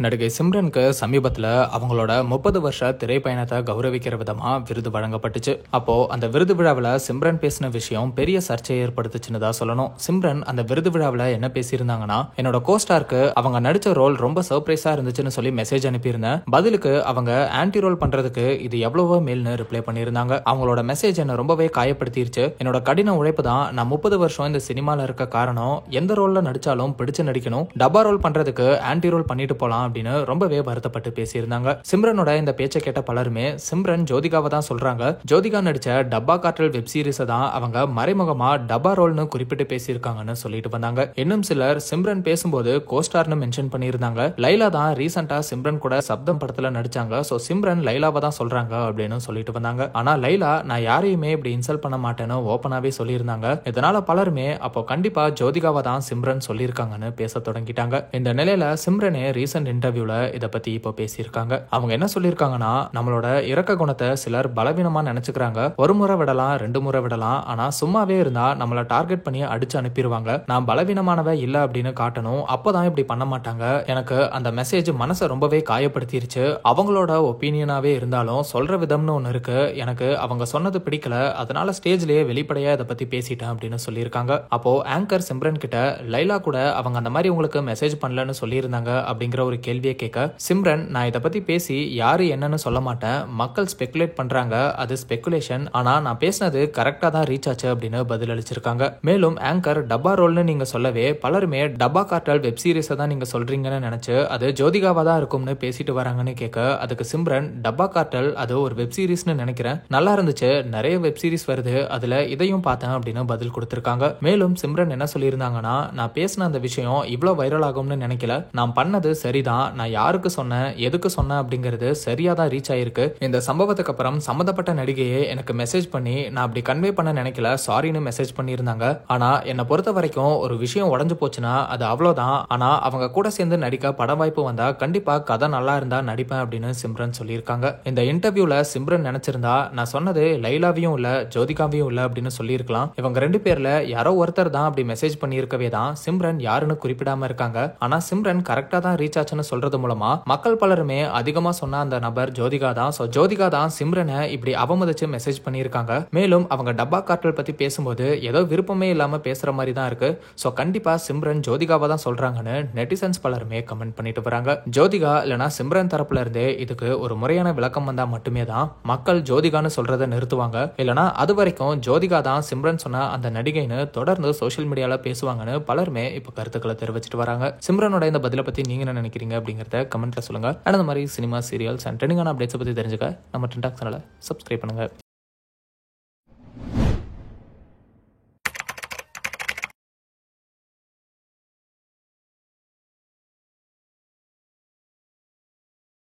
நடிகை சிம்ரனுக்கு சமீபத்துல அவங்களோட 30 வருஷ திரைப்பயணத்தை கௌரவிக்கிற விதமா விருது வழங்கப்பட்டுச்சு. அப்போ அந்த விருது விழாவில் சிம்ரன் பேசின விஷயம் பெரிய சர்ச்சையை ஏற்படுத்துச்சுன்னு தான் சொல்லணும். சிம்ரன் அந்த விருது விழாவில் என்ன பேசியிருந்தாங்கன்னா, என்னோட கோஸ்டாருக்கு அவங்க நடிச்ச ரோல் ரொம்ப சர்ப்ரைஸா இருந்துச்சுன்னு சொல்லி மெசேஜ் அனுப்பியிருந்தேன். பதிலுக்கு அவங்க ஆன்டி ரோல் பண்றதுக்கு இது எவ்வளவோ மேல்னு ரிப்ளை பண்ணியிருந்தாங்க. அவங்களோட மெசேஜ் என்ன ரொம்பவே காயப்படுத்திருச்சு. என்னோட கடின உழைப்பு தான் நான் 30 வருஷம் இந்த சினிமால இருக்க காரணம். எந்த ரோல்ல நடிச்சாலும் பிடிச்சு நடிக்கணும், டப்பா ரோல் பண்றதுக்கு ஆன்டி ரோல் பண்ணிட்டு போலாம் அப்படின்னு ரொம்பவே வருத்தப்பட்டு பேசியிருந்தாங்க. சிம்ரனோட இந்த பேச்சை கேட்ட பலருமே சிம்ரன் ஜோதிகாவை தான் சொல்றாங்க. ஜோதிகா நடிச்ச டப்பா காற்றல் வெப் சீரிஸ் தான் அவங்க மறைமுகமா டப்பா ரோல்னு குறிப்பிட்டு பேசியிருக்காங்கன்னு சொல்லிட்டு வந்தாங்க. இன்னும் சிலர் சிம்ரன் பேசும்போது கோஸ்டார்னு மென்ஷன் பண்ணியிருந்தாங்க. லைலா தான் ரீசெண்டா சிம்ரன் கூட சப்தம் படத்துல நடிச்சாங்க. சோ சிம்ரன் லைலாவை தான் சொல்றாங்க அப்படின்னு சொல்லிட்டு வந்தாங்க. ஆனா லைலா நான் யாரையுமே இப்படி இன்சல்ட் பண்ண மாட்டேன்னு ஓப்பனாவே சொல்லியிருந்தாங்க. இதனால பலருமே அப்போ கண்டிப்பா ஜோதிகாவை தான் சிம்ரன் சொல்லியிருக்காங்கன்னு பேச தொடங்கிட்டாங்க. இந்த நிலையில சிம்ரனே ரீசெண்ட் இன்டர்வியூல இத பத்தி இப்போ பேசியிருக்காங்க. அவங்க என்ன சொல்லியிருக்காங்கன்னா, நம்மளோட இரக்க குணத்தை சிலர் பலவீனமா நினைச்சுக்கிறாங்க. ஒரு முறை விடலாம், 2 முறை விடலாம், ஆனா சும்மாவே இருந்தா நம்மள டார்கெட் பண்ணி அடிச்சு அனுப்பிடுவாங்க. நான் பலவீனமானவ இல்ல அப்படின்னு காட்டணும், அப்பதான் இப்படி பண்ண மாட்டாங்க. எனக்கு அந்த மெசேஜ் மனசை ரொம்பவே காயப்படுத்திருச்சு. அவங்களோட ஒப்பீனியனாவே இருந்தாலும் சொல்ற விதம்னு ஒண்ணு இருக்கு. எனக்கு அவங்க சொன்னது பிடிக்கல, அதனால ஸ்டேஜ்லயே வெளிப்படையா இதை பத்தி பேசிட்டேன் அப்படின்னு சொல்லியிருக்காங்க. அப்போ ஆங்கர் சிம்ரன் கிட்ட லைலா கூட அவங்க அந்த மாதிரி உங்களுக்கு மெசேஜ் பண்ணலன்னு சொல்லியிருந்தாங்க அப்படிங்கிற ஒரு கேள்வியை கேட்க, சிம்ரன் நான் இதை பத்தி பேசி யாரு என்னன்னு சொல்ல மாட்டேன், மக்கள் ஸ்பெகுலேட் பண்றாங்க, அது ஸ்பெகுலேஷன், ஆனா நான் பேசினது கரெக்டா தான் ரீச் ஆச்சு அப்படின்னு பதில் அளிச்சிருக்காங்க. மேலும் ஆங்கர் டப்பா ரோல்னு நீங்க சொல்லவே பலருமே டப்பா கார்டல் வெப் சீரிஸ் தான் நீங்க சொல்றீங்கன்னு நினைச்சு அது ஜோதிகாவா தான் இருக்கும்னு பேசிட்டு வராங்கன்னு கேட்க, அதுக்கு சிம்ரன் டப்பா கார்டல் அது ஒரு வெப் சீரிஸ்னு நினைக்கிறேன், நல்லா இருந்துச்சு, நிறைய வெப் சீரிஸ் வருது, அதுல இதையும் பார்த்தேன் அப்படின்னு பதில் கொடுத்திருக்காங்க. மேலும் சிம்ரன் என்ன சொல்லியிருந்தாங்கன்னா, நான் பேசின அந்த விஷயம் இவ்வளவு வைரல் ஆகும்னு நினைக்கல, நான் பண்ணது சரிதான், நான் யாருக்கு சொன்னேன், எதுக்கு சொன்னேன் அப்படிங்கிறது சரியா தான் ரீச் ஆயிருக்கு. இந்த சம்பவத்துக்கு அப்புறம் சம்பந்தப்பட்ட நடிகையே எனக்கு மெசேஜ் பண்ணி நான் அப்படி கன்வே பண்ண நினைக்கல, சாரின்னு மெசேஜ் பண்ணியிருந்தாங்க. ஆனா என்னை பொறுத்த வரைக்கும் ஒரு விஷயம் உடஞ்சு போச்சுன்னா அது அவ்வளவுதான். ஆனா அவங்க கூட சேர்ந்து நடிக்க பட வாய்ப்பு வந்தா கண்டிப்பா கதை நல்லா இருந்தா நடிப்பேன் அப்படின்னு சிம்ரன் சொல்லியிருக்காங்க. இந்த இன்டர்வியூல சிம்ரன் நினைச்சிருந்தா நான் சொன்னது லைலாவையும் இல்ல ஜோதிகாவையும் இல்ல அப்படின்னு சொல்லியிருக்கலாம். இவங்க 2 பேர்ல யாரோ ஒருத்தர் தான் அப்படி மெசேஜ் பண்ணியிருக்கவே தான் சிம்ரன் யாருன்னு குறிப்பிடாம இருக்காங்க. ஆனா சிம்ரன் கரெக்டா தான் ரீச் ஆச்சுன்னு சொல்றது மூலமா மக்கள் பலருமே அதிகமா சொன்ன அந்த நபர் ஜோதிகா தான். சோ ஜோதிகா தான் சிம்ரனை இப்படி அவமதிச்சு மெசேஜ் பண்ணியிருக்காங்க. மேலும் அவங்க டப்பா கார்டல் பத்தி பேசும்போது ஏதோ விருப்பமே இல்லாம பேசுற மாதிரி தான் இருக்கு. சோ கண்டிப்பா சிம்ரன் ஜோதிகாவை தான் சொல்றாங்கன்னு நெட்டிசன்ஸ் பலருமே கமெண்ட் பண்ணிட்டு வராங்க. ஜோதிகா இல்லனா சிம்ரன் தரப்புல இருந்தே இதுக்கு ஒரு முறையான விளக்கம் வந்தா மட்டுமே தான் மக்கள் ஜோதிகான்னு சொல்றதை நிறுத்துவாங்க. இல்லனா அது வரைக்கும் ஜோதிகா தான் சிம்ரன் சொன்ன அந்த நடிகைன்னு தொடர்ந்து சோசியல் மீடியால பேசுவாங்கன்னு பலருமே இப்ப கருத்துக்களை தெரிவிச்சிட்டு வராங்க. சிம்ரனோட இந்த பதில பத்தி நீங்க என்ன நினைக்கிறீங்க அப்படிங்கறத கமெண்ட்ல சொல்லுங்க. அந்த மாதிரி சினிமா, சீரியல்ஸ் அண்ட் ட்ரெண்டிங்கான அப்டேட்ஸ் பத்தி தெரிஞ்சுக்க நம்ம ட்ரெண்டாக் சேனலை சப்ஸ்கிரைப் பண்ணுங்க.